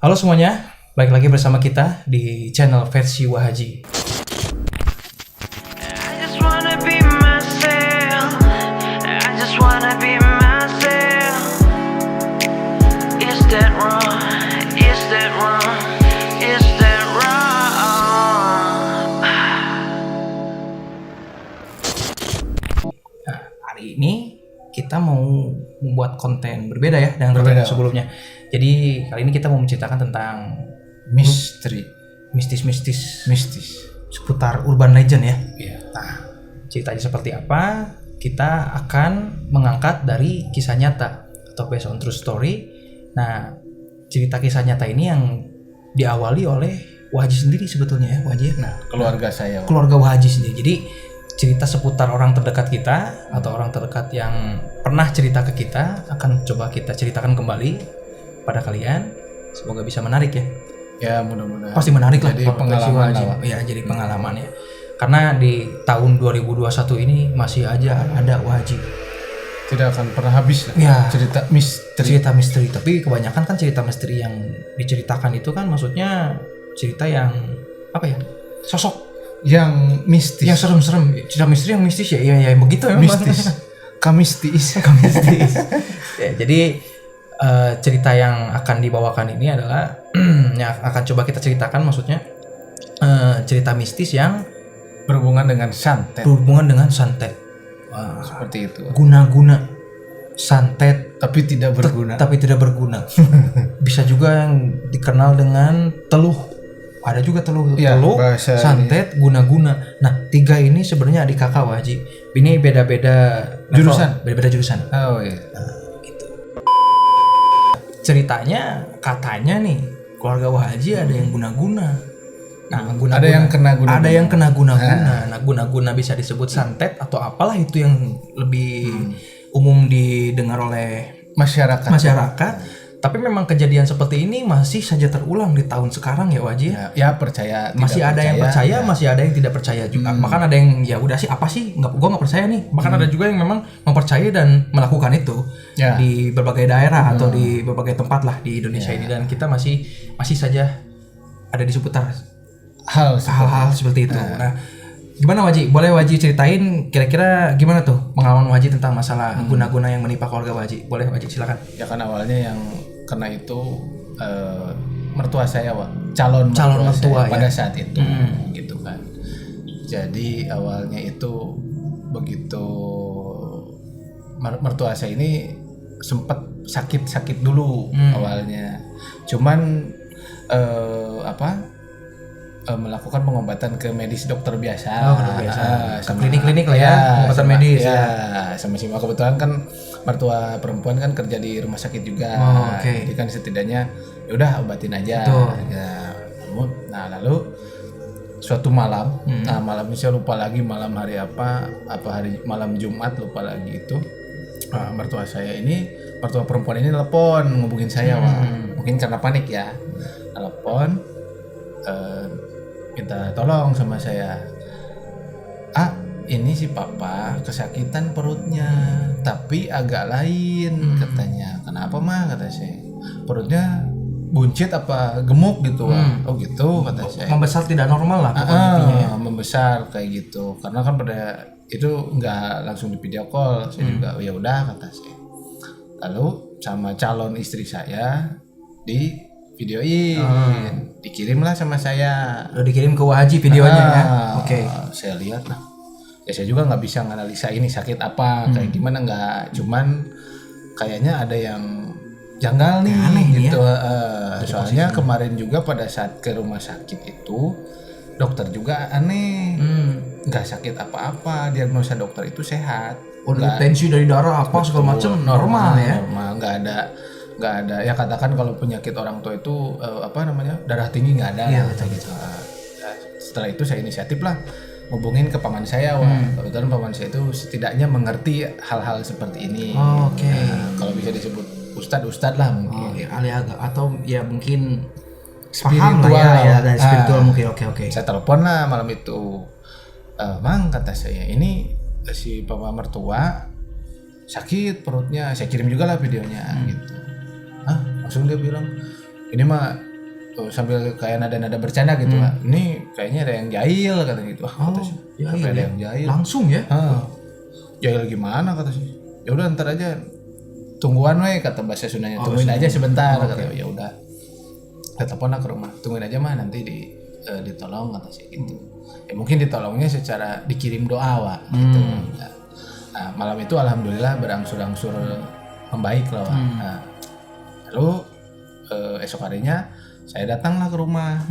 Halo semuanya, balik lagi bersama kita di channel Versi Wahaji. I just wanna be myself. I just wanna be myself. Is that wrong? Is that wrong? Is that wrong? Nah, hari ini kita mau membuat konten berbeda ya dengan konten Berbeda. sebelumnya. Jadi kali ini kita mau menceritakan tentang Misteri, mistis seputar urban legend ya. Iya. Nah, ceritanya seperti apa? Kita akan mengangkat dari kisah nyata atau based on true story. Nah, cerita kisah nyata ini yang diawali oleh Wahaji sendiri sebetulnya ya, Wahaji. Nah, keluarga saya. keluarga Wahaji sendiri. Jadi cerita seputar orang terdekat kita atau orang terdekat yang pernah cerita ke kita akan coba kita ceritakan kembali pada kalian. Semoga bisa menarik ya. Ya mudah-mudahan. Pasti menarik lah Jadi kalau pengalaman versi Wahaji. lah, Pak. Ya, jadi pengalaman ya. Karena di tahun 2021 ini masih aja ada Wahaji. Tidak akan pernah habis lah. Ya. Cerita misteri. Cerita misteri, tapi kebanyakan kan cerita misteri yang diceritakan itu kan maksudnya cerita yang apa ya? Sosok Yang mistis. yang serem-serem. Cerita misteri yang mistis ya. Iya begitu ya. mistis. Kamistis. Mistis. Ya, jadi cerita yang akan dibawakan ini adalah yang akan coba kita ceritakan maksudnya cerita mistis yang Berhubungan dengan santet. berhubungan dengan santet. Wah, Seperti itu. guna-guna santet Tapi tidak berguna. tapi tidak berguna. Bisa juga yang dikenal dengan teluh. Ada juga teluh, Iya, teluh, bahasa santet, guna-guna. Nah, tiga ini sebenarnya adik kakak Wahaji. Ini beda-beda level, Jurusan? beda-beda jurusan. Oh iya. Ceritanya katanya nih keluarga Wahaji ada yang guna-guna. Nah, guna-guna. Ada yang kena guna-guna. Ada yang kena guna-guna. Nah, guna-guna bisa disebut santet atau apalah itu yang lebih umum didengar oleh masyarakat. Tapi memang kejadian seperti ini masih saja terulang di tahun sekarang ya Wahaji. Ya percaya. Masih tidak ada yang percaya, ya. masih ada yang tidak percaya juga. Bahkan ada yang ya udah sih apa sih, gua nggak percaya nih. Bahkan ada juga yang memang mempercayai dan melakukan itu Ya. di berbagai daerah atau di berbagai tempat lah di Indonesia ini, dan kita masih saja ada di seputar hal-hal seperti itu. Nah, gimana Waji? Boleh Waji ceritain kira-kira gimana tuh pengalaman Waji tentang masalah guna-guna yang menimpa keluarga Waji? Boleh Waji, silakan. Ya kan awalnya yang kena itu mertua saya, Wak. Calon mertua saya pada ya? saat itu gitu kan. Jadi awalnya itu begitu mertua saya ini sempat sakit dulu awalnya. Cuman melakukan pengobatan ke medis dokter biasa. Ke klinik-klinik lah ya, pengobatan medis ya. Sama kebetulan kan mertua perempuan kan kerja di rumah sakit juga. Oke. Jadi kan setidaknya ya udah obatin aja. Betul. Ya. Lalu suatu malam, malamnya saya lupa lagi malam hari apa hari malam Jumat lupa lagi itu. Mertua perempuan ini telepon ngubungin saya, Wak. Mungkin karena panik ya. Telepon minta tolong sama saya. Ini si papa kesakitan perutnya, tapi agak lain katanya. Kenapa mah, kata saya. Perutnya buncit apa gemuk gitu, Wak. Oh gitu kata saya. Membesar tidak normal lah pokoknya intinya ya. Membesar kayak gitu. Karena kan pada itu nggak langsung di video call. Saya juga ya udah kata saya. Lalu sama calon istri saya di videoin, dikirimlah sama saya. Udah dikirim ke Wahaji videonya ya. Oke. Saya lihat lah. Ya saya juga nggak bisa nganalisa ini sakit apa, kayak gimana nggak. Cuman kayaknya ada yang janggal nih, aneh gitu. Soalnya kemarin juga pada saat ke rumah sakit itu dokter juga aneh, nggak sakit apa-apa. Diagnosa dokter itu sehat. Udah tensi dari darah apa segala macam normal ya. Normal, nggak ada ya, katakan kalau penyakit orang tua itu darah tinggi nggak ada. Iya, Gitu. Setelah itu saya inisiatif lah hubungin ke paman saya, Wak. Kebetulan paman saya itu setidaknya mengerti hal-hal seperti ini. Oke. Kalau bisa disebut ustadz lah mungkin. Ya, agak atau ya mungkin Spiritual paham lah ya, lah. dari spiritual mungkin. Oke. Saya telepon lah malam itu. Mang, kata saya, ini si papa mertua sakit perutnya. Saya kirim juga lah videonya gitu. Langsung dia bilang, ini mah sambil kayak nada-nada bercanda gitu lah. Ini kayaknya ada yang jahil kata gitu. Kata sih. Ada yang jahil. Langsung ya? Jahil gimana kata sih. Ya udah ntar aja. Tungguan we kata bahasa Sundanya. Tungguin aja sebentar kata. Ya udah. Telepon lah ke rumah. Tungguin aja mah nanti ditolong kata sih gitu. Ya mungkin ditolongnya secara dikirim doa Wak gitu. Nah, malam itu alhamdulillah berangsur-angsur membaik lah Wak. Nah, lalu esok harinya saya datanglah ke rumah.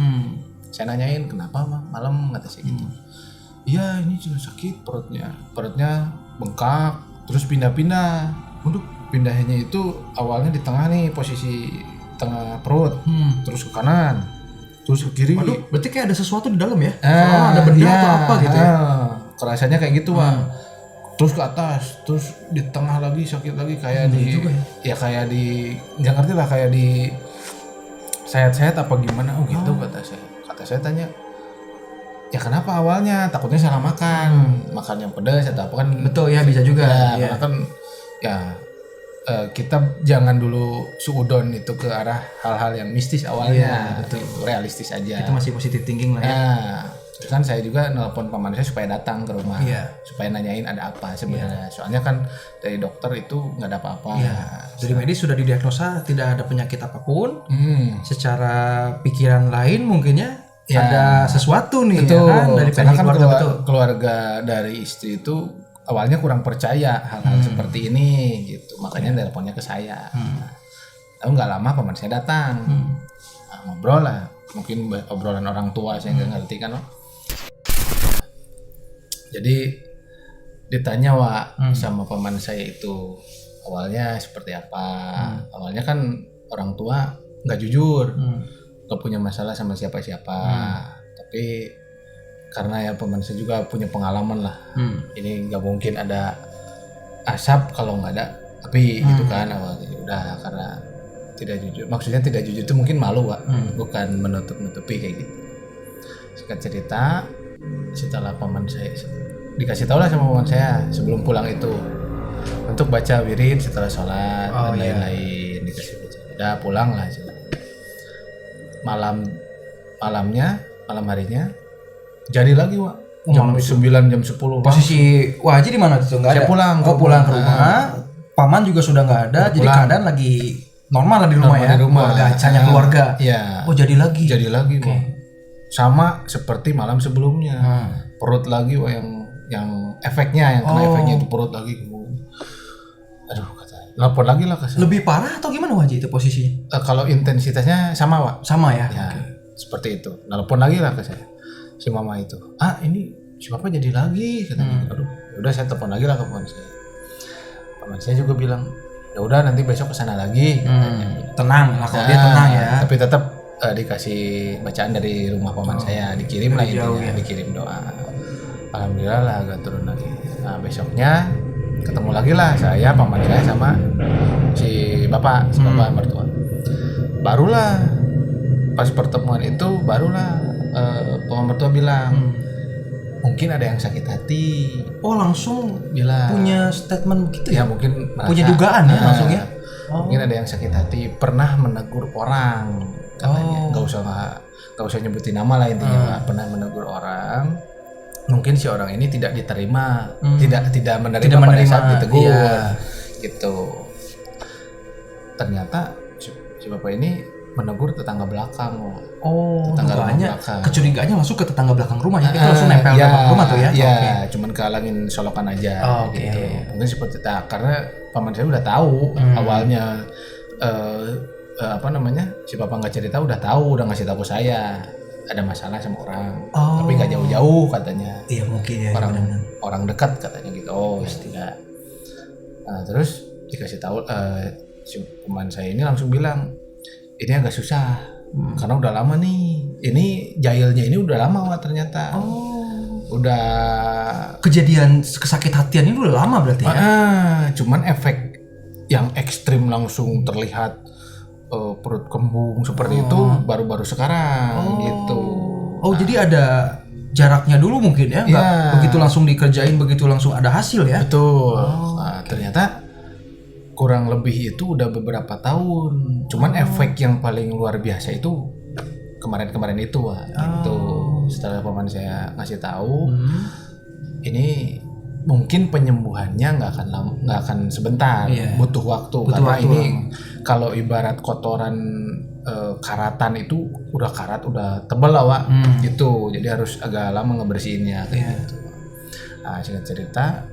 Saya nanyain kenapa malam kata saya gitu. Iya ini cuma sakit perutnya bengkak terus pindah-pindah. Untuk pindahnya itu awalnya di tengah nih posisi tengah perut, terus ke kanan, terus ke kiri. Waduh, berarti kayak ada sesuatu di dalam ya? Ada benda atau apa gitu ya? Kerasanya kayak gitu Bang. Terus ke atas, terus di tengah lagi sakit lagi kayak di juga ya kayak di nggak ngerti lah kayak di sayat-sayat apa gimana gitu kata saya tanya ya kenapa awalnya takutnya salah makan yang pedas atau apa kan betul ya bisa juga ya. Karena kan ya kita jangan dulu suudon itu ke arah hal-hal yang mistis awalnya betul. Gitu, realistis aja itu masih positive thinking lah ya. Terus kan saya juga nelpon paman saya supaya datang ke rumah supaya nanyain ada apa sebenarnya soalnya kan dari dokter itu nggak ada apa-apa dari medis sudah didiagnosa tidak ada penyakit apapun secara pikiran lain mungkinnya ada sesuatu nih betul. Ya kan dari karena kan keluarga dari istri itu awalnya kurang percaya hal-hal seperti ini gitu makanya teleponnya ke saya. Lalu nggak lama paman saya datang ngobrol lah mungkin obrolan orang tua saya nggak ngerti kan jadi ditanya Wak sama paman saya itu awalnya seperti apa. Awalnya kan orang tua nggak jujur nggak punya masalah sama siapa-siapa tapi karena ya paman saya juga punya pengalaman lah ini nggak mungkin ada asap kalau nggak ada api gitu kan awalnya udah karena tidak jujur maksudnya tidak jujur itu mungkin malu Pak bukan menutup-nutupi kayak gitu. Singkat cerita setelah paman saya dikasih tahu lah sama paman saya sebelum pulang itu untuk baca wirid setelah sholat dan lain-lain dikasih baca udah pulang lah malam harinya jadi lagi Wak jam 9 jam 10 posisi Waji di mana tuh nggak ada pulang ke rumah paman juga sudah nggak ada jadi keadaan lagi normal lah di rumah ya keluarga ya jadi lagi Wak sama seperti malam sebelumnya perut lagi Wak yang efeknya kena efeknya itu perut lagi aduh lapor lagi lah ke lebih parah atau gimana Waji itu posisinya kalau intensitasnya sama Wak sama ya seperti itu nelpon lagi lah ke saya si mama itu ini si papa jadi lagi katanya aduh udah saya telepon lagi lah ke paman saya juga bilang ya udah nanti besok kesana lagi tenang lah kalau dia tenang ya tapi tetap dikasih bacaan dari rumah paman saya dikirim lah intinya dikirim doa alhamdulillah lah agak turun lagi. Nah besoknya ketemu lagi lah saya paman saya sama si bapak mertua barulah pas pertemuan itu barulah paman mertua bilang mungkin ada yang sakit hati. Langsung bilang punya statement begitu ya mungkin punya dugaan ya langsung ya mungkin ada yang sakit hati pernah menegur orang katanya nggak usah nyebutin nama lah intinya pernah menegur orang mungkin si orang ini tidak diterima tidak menerima pada saat ditegur gitu ternyata si bapak ini menegur tetangga belakang. Tetangga kecurigaannya langsung ke tetangga belakang rumah ya. Itu langsung nempel ke belakang rumah tuh ya. Iya, cuman kehalangin solokan aja gitu. Mungkin seperti itu. Karena paman saya udah tahu awalnya si papa nggak cerita udah ngasih tahu saya ada masalah sama orang. Tapi nggak jauh-jauh katanya. Iya mungkin ya. Orang dekat katanya gitu. Tidak. Nah, terus dikasih tahu si paman saya ini langsung bilang ini agak susah karena udah lama nih. Ini jahilnya ini udah lama ternyata. Udah kejadian kesakit hatian ini udah lama berarti ya. Cuman efek yang ekstrim langsung terlihat perut kembung seperti itu baru-baru sekarang gitu. Jadi ada jaraknya dulu mungkin ya. Nggak begitu langsung dikerjain begitu langsung ada hasil ya. Betul. Nah, ternyata kurang lebih itu udah beberapa tahun. Cuman efek yang paling luar biasa itu kemarin itu Wak, gitu. Setelah paman saya ngasih tahu, ini mungkin penyembuhannya nggak akan sebentar, butuh waktu. Karena ini kalau ibarat kotoran karatan itu udah tebal lah Wak, gitu. Jadi harus agak lama ngebersihinnya gitu. Nah, singkat cerita,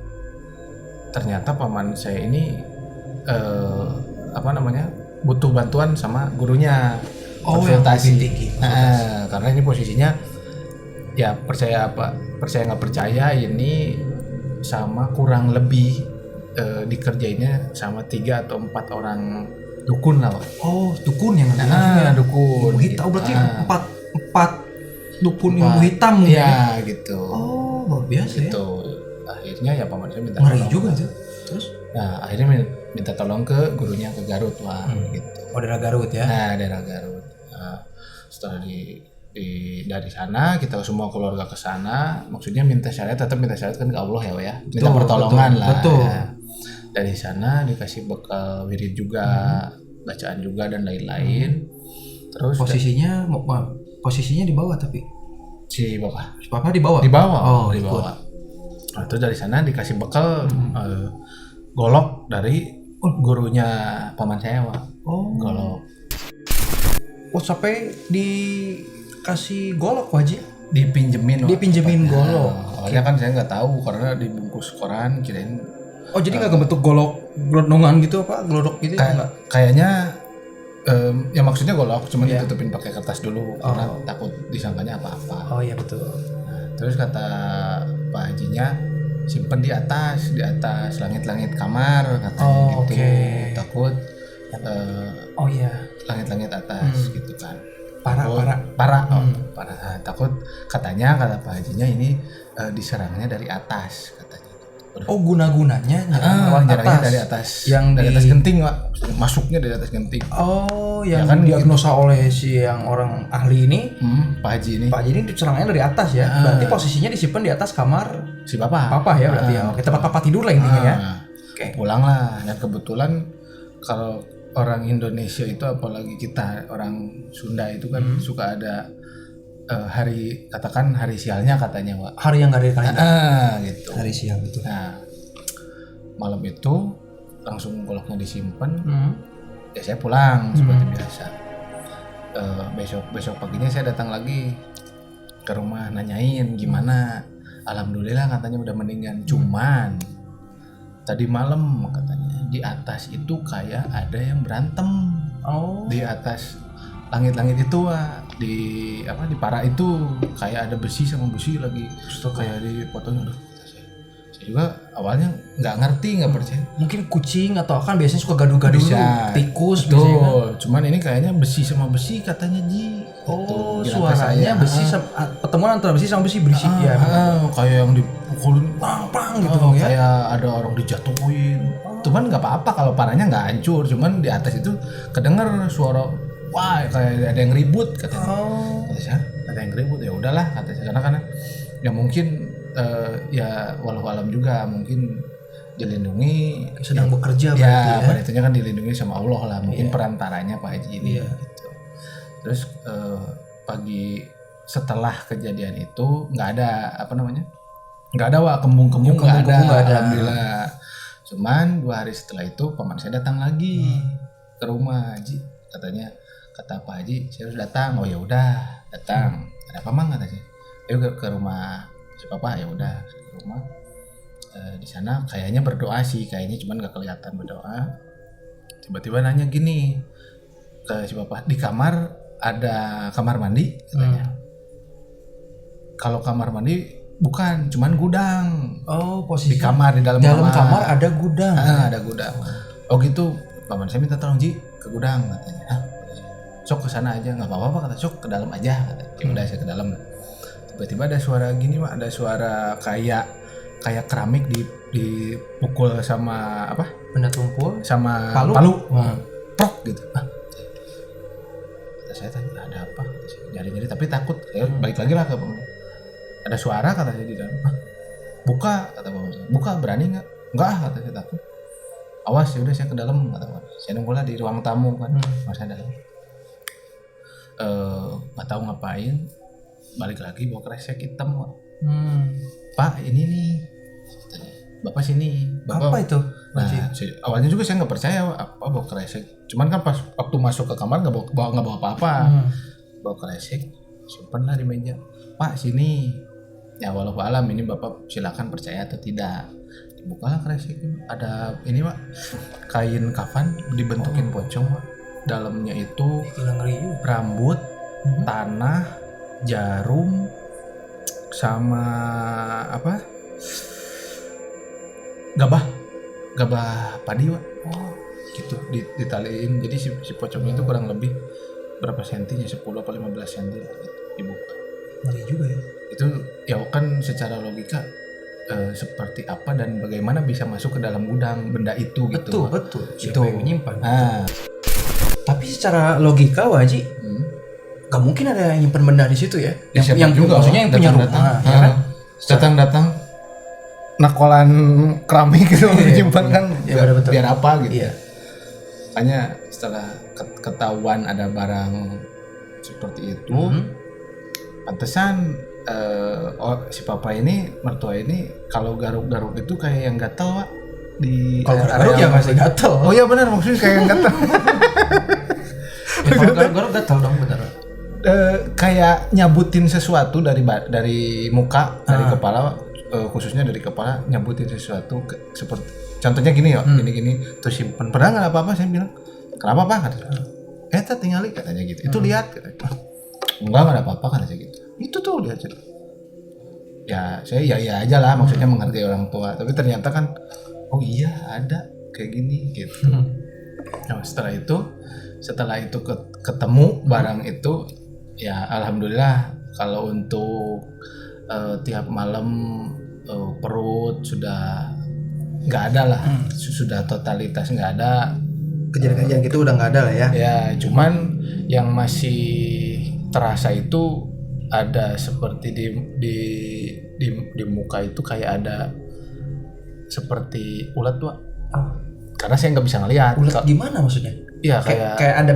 ternyata paman saya ini butuh bantuan sama gurunya, konsultasi. Karena ini posisinya ya percaya nggak percaya ini sama kurang lebih dikerjainnya sama 3 atau 4 orang dukun lah Wak. Oh, dukun yang dukun. Ilmu hitam berarti 4 dukun ilmu hitam ya gitu. Oh, luar biasa gitu. Akhirnya ya paman saya minta ngeri tolong. juga tuh. Terus? Nah, akhirnya minta tolong ke gurunya ke Garut Wak, gitu. Oh, daerah Garut ya. Nah, daerah Garut. Nah, setelah dari sana kita semua keluarga ke sana, maksudnya tetap minta syariat kan ke Allah ya Wak ya. Minta pertolongan lah. Betul. Ya. Dari sana dikasih bekal wirid juga, bacaan juga dan lain-lain. Terus posisinya di bawah tapi si bapak di bawah. Oh, di bawah. Nah, terus dari sana dikasih bekal golok dari gurunya paman saya Wak. Oh. Golok. Oh, sampai dikasih golok Wajib? Dipinjemin golok. Awalnya kan saya nggak tahu karena dibungkus koran, kirain. Oh, jadi nggak kebentuk golok gelondongan gitu apa? Glodok gitu enggak? Kayaknya ya maksudnya golok, cuman ditutupin pakai kertas dulu karena takut disangkanya apa-apa. Oh iya betul. Nah, terus kata Pak Hajinya simpen di atas langit-langit kamar katanya gitu. Okay. Takut langit-langit atas gitu kan. Parah. Nah, takut katanya kata Pak Hajinya ini diserangnya dari atas katanya. Oh, guna-gunanya nyerangnya dari atas. Dari atas genting Pak. Masuknya dari atas genting. Oh, yang kan diagnosa oleh si yang orang ahli ini. Pak Haji ini diserangnya dari atas ya. Berarti posisinya disimpan di atas kamar si Papa ya berarti ya. Oke, tempat Papa tidur lah intinya ya. Oke. Pulang lah. Dan kebetulan kalau orang Indonesia itu apalagi kita orang Sunda itu kan suka ada hari sialnya katanya Wak. Hari yang nggak ada kalender. Gitu. Hari sial itu. Nah, malam itu langsung goloknya disimpan. Ya saya pulang seperti biasa. Besok paginya saya datang lagi ke rumah nanyain gimana. Alhamdulillah katanya udah mendingan. Cuman tadi malam katanya di atas itu kayak ada yang berantem. Di atas langit-langit itu Wak, di para itu kayak ada besi sama besi lagi kayak dipotong. Saya juga awalnya nggak percaya. Mungkin kucing atau kan biasanya suka gaduh-gaduh tikus. Betul. Cuman ini kayaknya besi sama besi katanya Ji. Oh, suaranya besi pertemuan antara besi sama besi berisik ya. Kayak yang dipukulin pang gitu ya. Kayak ada orang dijatuhin. Cuman nggak apa-apa kalau parahnya nggak hancur. Cuman di atas itu kedenger suara wah kayak ada yang ribut katanya. Kata saya ada yang ribut ya udahlah kata saya karena ya mungkin ya walau alam juga mungkin dilindungi sedang bekerja berarti ya. Penitanya kan dilindungi sama Allah lah mungkin perantaranya Pak Haji ini gitu. Terus pagi setelah kejadian itu nggak ada Wak kembung-kembung nggak ada alhamdulillah. Cuman 2 hari setelah itu paman saya datang lagi ke rumah Haji katanya. Kata Pak Haji, saya harus datang. Oh ya udah, datang. Ada apa Mang katanya? Ayo ke rumah si Papa. Ya udah ke rumah. Di sana kayaknya berdoa sih, kayaknya cuman nggak kelihatan berdoa. Tiba-tiba nanya gini ke si Papa, di kamar ada kamar mandi katanya. Kalau kamar mandi bukan, cuman gudang. Oh, posisi di kamar di dalam kamar ada gudang. Ada gudang. Oh gitu, paman saya minta tolong Ji ke gudang katanya. Sok ke sana aja, nggak apa-apa kata, sok ke dalam aja kata. Ya udah saya ke dalam. Tiba-tiba ada suara gini Pak, ada suara kayak keramik dipukul sama apa? Benda tumpul sama palu. Prok gitu. Kata saya tanya ada apa? Nyari-nyari tapi takut. Ya balik lagi lah ke ada suara kata saya di dalam. Buka kata paman saya. Buka berani nggak? Enggak kata saya takut. Awas ya udah saya ke dalam kata paman. Saya nunggulah di ruang tamu kan, masa dalam. nggak tahu ngapain, balik lagi bawa kresek hitam, Wak. Pak ini nih, Bapak sini. Bapak, Apa itu? Nah, awalnya juga saya nggak percaya apa bawa kresek. Cuman kan pas waktu masuk ke kamar nggak bawa apa-apa, bawa kresek, simpenlah di meja. Pak sini, ya walau alam ini Bapak silakan percaya atau tidak. Dibukalah kresek, ada ini Pak, kain kafan dibentukin pocong Pak. Dalamnya itu rambut, tanah, jarum, sama apa? Gabah padi Pak. Gitu ditaliin. Jadi si pocong itu kurang lebih berapa sentinya, 10 atau 15 cm dibuka. Ngeri juga ya. Itu ya kan secara logika seperti apa dan bagaimana bisa masuk ke dalam gudang benda itu gitu. Betul. Itu Siapa yang menyimpan? Nah, Tapi secara logika Waji, gak mungkin ada yang nyimpan benda di situ ya. Yang juga maksudnya yang punya rumah, ya kan? Datang nakolan keramik gitu menyimpan kan Ya, betul. biar apa gitu. Iya. Makanya setelah ketahuan ada barang seperti itu, pantesan si papa ini, mertua ini kalau garuk-garuk itu kayak yang gatel Pak. Di Kalau garuk ya masih gatel. Oh iya benar, maksudnya kayak yang gatel. Ya, kalau garuk gatel dong benar. Kayak nyabutin sesuatu dari muka, dari kepala, khususnya dari kepala, nyabutin sesuatu seperti contohnya gini ya, gini terus simpen. Pernah nggak apa-apa? Saya bilang, kenapa Pak? Katanya, tinggalin katanya gitu. Itu lihat katanya. Enggak ada apa-apa kan saya gitu. Itu tuh lihat. Ya saya ya aja lah, maksudnya menghargai orang tua. Tapi ternyata kan, oh iya ada kayak gini gitu. Nah, setelah itu ketemu barang itu, ya alhamdulillah. Kalau untuk tiap malam perut sudah nggak ada lah, sudah totalitas nggak ada. Kejadian-kejadian gitu udah nggak ada lah ya. Ya cuman yang masih terasa itu ada seperti di muka itu kayak ada seperti ulat tuh. Karena saya nggak bisa ngelihat. Ulat gimana maksudnya? Iya kayak ada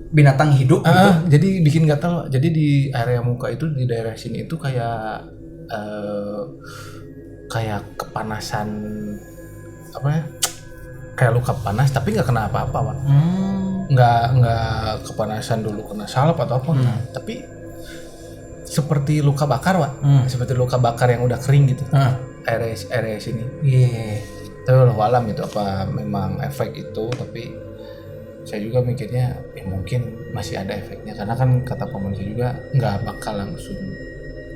binatang hidup gitu. Jadi bikin gatal. Jadi di area muka itu, di daerah sini itu kayak kepanasan, apa ya? Kayak luka panas tapi nggak kena apa-apa Pak. Nggak kepanasan dulu kena salep atau apa, tapi seperti luka bakar Pak. Seperti luka bakar yang udah kering gitu. Area sini. Iya. Tapi walau alam itu apa memang efek itu, tapi saya juga mikirnya mungkin masih ada efeknya, karena kan kata pemerintah juga nggak bakal langsung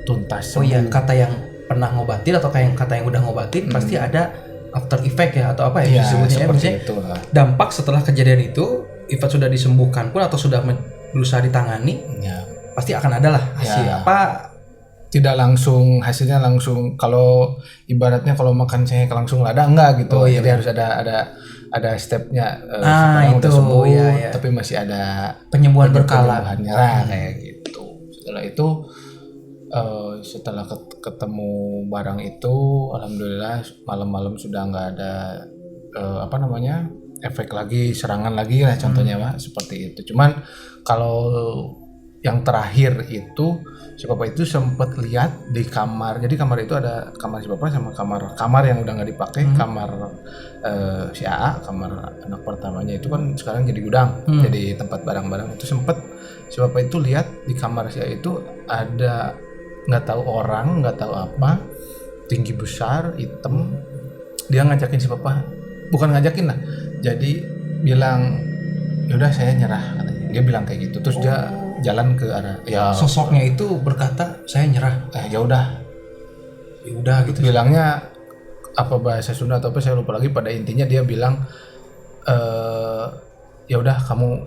tuntas sembuh. Oh iya, kata yang pernah ngobatin atau kayak kata yang udah ngobatin pasti ada after effect ya atau apa ya disebutnya, seperti itu lah. Dampak setelah kejadian itu, Ifat sudah disembuhkan pun atau sudah berusaha ditangani, pasti akan ada lah hasil apa. Tidak langsung hasilnya langsung, kalau ibaratnya kalau makan cengkeh langsung lada enggak gitu. Jadi harus ada stepnya. Itu udah sembuh, ya. Tapi masih ada penyembuhan berkala kayak gitu. Setelah itu setelah ketemu barang itu, alhamdulillah malam-malam sudah nggak ada efek lagi, serangan lagi lah contohnya Pak, seperti itu. Cuman kalau yang terakhir itu si Bapak itu sempat lihat di kamar. Jadi kamar itu ada kamar si Bapak sama kamar yang udah nggak dipakai, kamar si AA, kamar anak pertamanya itu kan sekarang jadi gudang, jadi tempat barang-barang. Itu sempat si Bapak itu lihat di kamar si AA itu ada nggak tahu orang, nggak tahu apa, tinggi besar, hitam. Dia ngajakin si Bapak, bukan ngajakin lah, jadi bilang yaudah saya nyerah katanya. Dia bilang kayak gitu, terus dia jalan ke arah sosoknya itu berkata saya nyerah. Ya udah gitu. Bilangnya apa bahasa Sunda atau apa saya lupa lagi, pada intinya dia bilang ya udah kamu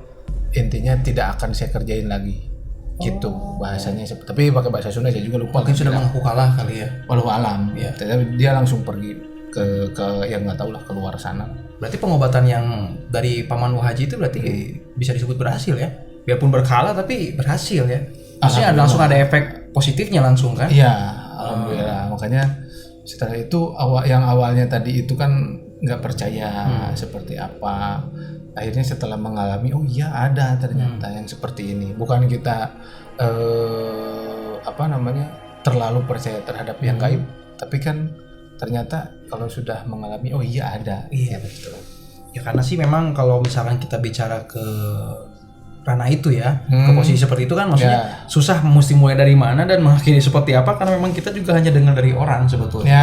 intinya tidak akan saya kerjain lagi. Gitu bahasanya, tapi pakai bahasa Sunda saya juga lupa. Mungkin sudah mengaku kalah kali ya. Walau alam ya. Tapi dia langsung pergi ke yang nggak tahu lah, keluar sana. Berarti pengobatan yang dari Paman Wahaji itu berarti bisa disebut berhasil ya. Biarpun berkala tapi berhasil ya. Maksudnya langsung ada efek positifnya langsung kan? Iya, alhamdulillah. Makanya Setelah itu awalnya tadi itu kan nggak percaya seperti apa. Akhirnya setelah mengalami, oh iya ada ternyata yang seperti ini. Bukan kita terlalu percaya terhadap yang gaib, tapi kan ternyata kalau sudah mengalami, oh iya ada. Iya betul. Ya karena sih memang kalau misalkan kita bicara ke ranah itu ya, ke posisi seperti itu kan maksudnya susah mesti mulai dari mana dan mengakhiri seperti apa, karena memang kita juga hanya dengar dari orang sebetulnya.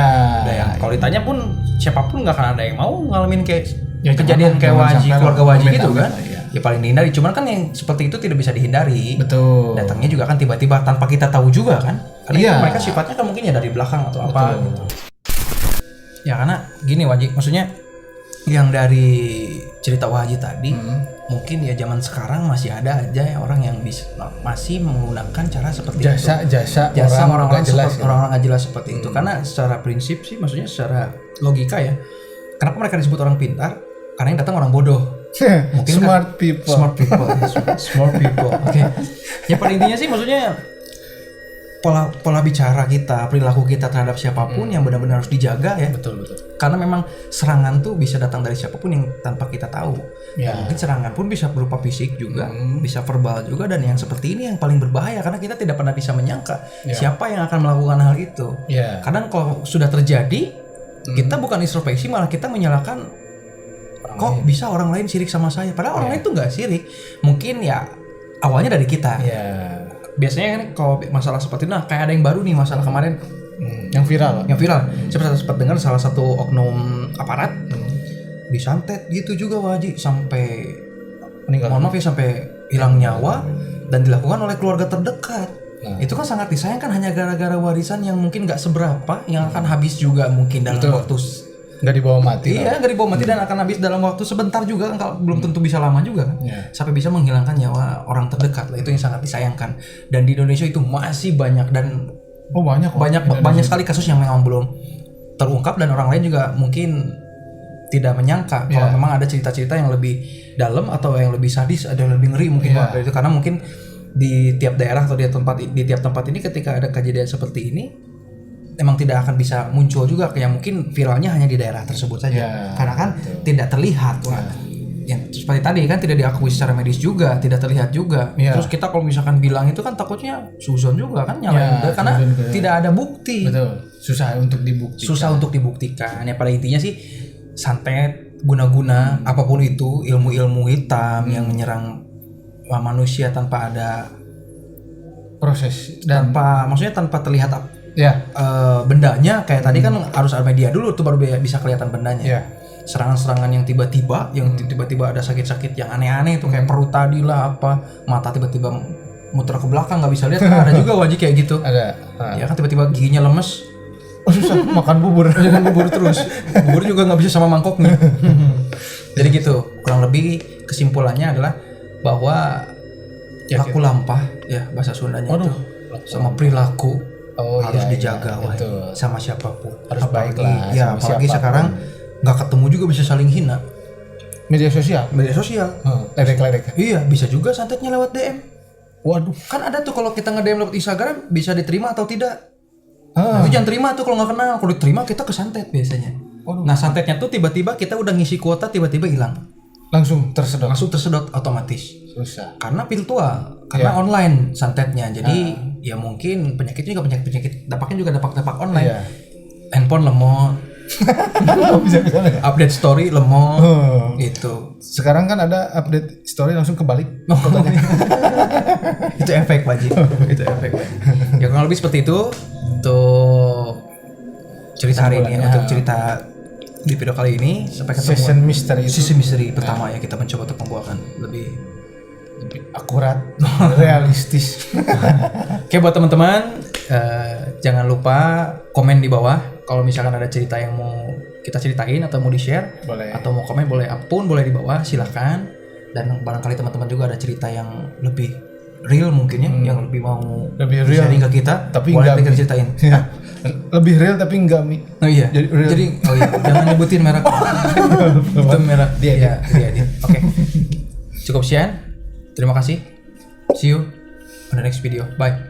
Kalau ditanya pun siapapun nggak akan ada yang mau ngalamin kayak kejadian kayak Waji, keluarga Waji gitu kan. Ya paling dihindari, cuman kan yang seperti itu tidak bisa dihindari. Betul. Datangnya juga kan tiba-tiba tanpa kita tahu juga kan. Karena mereka sifatnya kan mungkin ya dari belakang atau apa gitu. Ya karena gini Waji, maksudnya yang dari cerita Waji tadi mungkin ya zaman sekarang masih ada aja ya orang yang masih menggunakan cara seperti jasa orang-orang nggak jelas seperti itu. Karena secara prinsip sih, maksudnya secara logika ya, kenapa mereka disebut orang pintar? Karena yang datang orang bodoh. Mungkin smart people. Oke. Ya pada intinya sih maksudnya pola bicara kita, perilaku kita terhadap siapapun yang benar-benar harus dijaga ya. Betul. Karena memang serangan tuh bisa datang dari siapapun yang tanpa kita tahu. Ya. Mungkin serangan pun bisa berupa fisik juga, bisa verbal juga, dan yang seperti ini yang paling berbahaya karena kita tidak pernah bisa menyangka siapa yang akan melakukan hal itu. Kadang kalau sudah terjadi, kita bukan introspeksi, malah kita menyalahkan kok bisa orang lain sirik sama saya, padahal orang lain tuh nggak sirik. Mungkin ya awalnya dari kita. Biasanya kan kalau masalah seperti itu, nah kayak ada yang baru nih masalah kemarin yang viral. Saya sempat dengar salah satu oknum aparat disantet gitu juga Waji sampai meninggal. Mohon maaf ya, sampai hilang nyawa dan dilakukan oleh keluarga terdekat. Itu kan sangat disayangkan hanya gara-gara warisan yang mungkin nggak seberapa, yang akan habis juga mungkin dalam waktu nggak dibawa mati. Iya, nggak dibawa mati dan akan habis dalam waktu sebentar juga kan, kalau belum tentu bisa lama juga kan. Sampai bisa menghilangkan nyawa orang terdekat lah, itu yang sangat disayangkan. Dan di Indonesia itu masih banyak dan banyak sekali kasus yang memang belum terungkap, dan orang lain juga mungkin tidak menyangka kalau memang ada cerita-cerita yang lebih dalam atau yang lebih sadis, ada yang lebih ngeri mungkin dari itu. Karena mungkin di tiap daerah atau di tiap tempat ini ketika ada kejadian seperti ini emang tidak akan bisa muncul juga, kayak mungkin viralnya hanya di daerah tersebut saja. Karena kan tidak terlihat. Yang seperti tadi kan tidak diakui secara medis juga, tidak terlihat juga. Terus kita kalau misalkan bilang itu kan takutnya suzon juga kan, nyalain karena tidak ada bukti. Betul. Susah untuk dibuktikan. Ya pada intinya sih santet guna-guna apapun itu, ilmu-ilmu hitam yang menyerang manusia tanpa ada proses, maksudnya tanpa terlihat bendanya. Kayak tadi kan harus ada media dulu tuh baru bisa kelihatan bendanya. Serangan-serangan yang tiba-tiba ada sakit-sakit yang aneh-aneh itu kayak perut tadi lah, apa mata tiba-tiba muter ke belakang nggak bisa lihat kan, ada juga Waji kayak gitu. Ya kan tiba-tiba giginya lemes. Susah makan bubur terus. Bubur juga nggak bisa sama mangkoknya. Jadi gitu, kurang lebih kesimpulannya adalah bahwa laku lampah ya bahasa Sundanya itu sama perilaku harus dijaga sama siapapun. Harus baik lah. Ya apalagi sekarang nggak ketemu juga bisa saling hina. Media sosial. Ledek-ledek. Iya, bisa juga santetnya lewat DM. Waduh. Kan ada tuh kalau kita nge-DM lewat Instagram bisa diterima atau tidak. Tapi jangan terima tuh kalau nggak kenal. Kalau diterima kita kesantet biasanya. Nah santetnya tuh tiba-tiba kita udah ngisi kuota tiba-tiba hilang. Langsung tersedot otomatis. Susah. Karena virtual, karena online santetnya. Jadi ya mungkin penyakitnya juga penyakit dampaknya juga dampak online. Handphone lemot. Update story lemot gitu. Sekarang kan ada update story langsung kebalik. Itu efek Waji. Ya kurang lebih seperti itu untuk cerita hari ini, untuk cerita di video kali ini. Sampai ketemu sesi misteri pertama ya, kita mencoba untuk membawakan lebih akurat, realistis. Oke, buat teman-teman jangan lupa komen di bawah kalau misalkan ada cerita yang mau kita ceritain atau mau di-share, atau mau komen boleh, apapun boleh di bawah, silakan. Dan barangkali teman-teman juga ada cerita yang lebih real mungkin ya, yang lebih mau sharing ke kita, tapi boleh kita ceritain. Lebih real tapi enggak Oh iya. Jadi jangan nyebutin merek. Itu merek dia. Oke. Cukup sekian. Terima kasih. See you on the next video. Bye.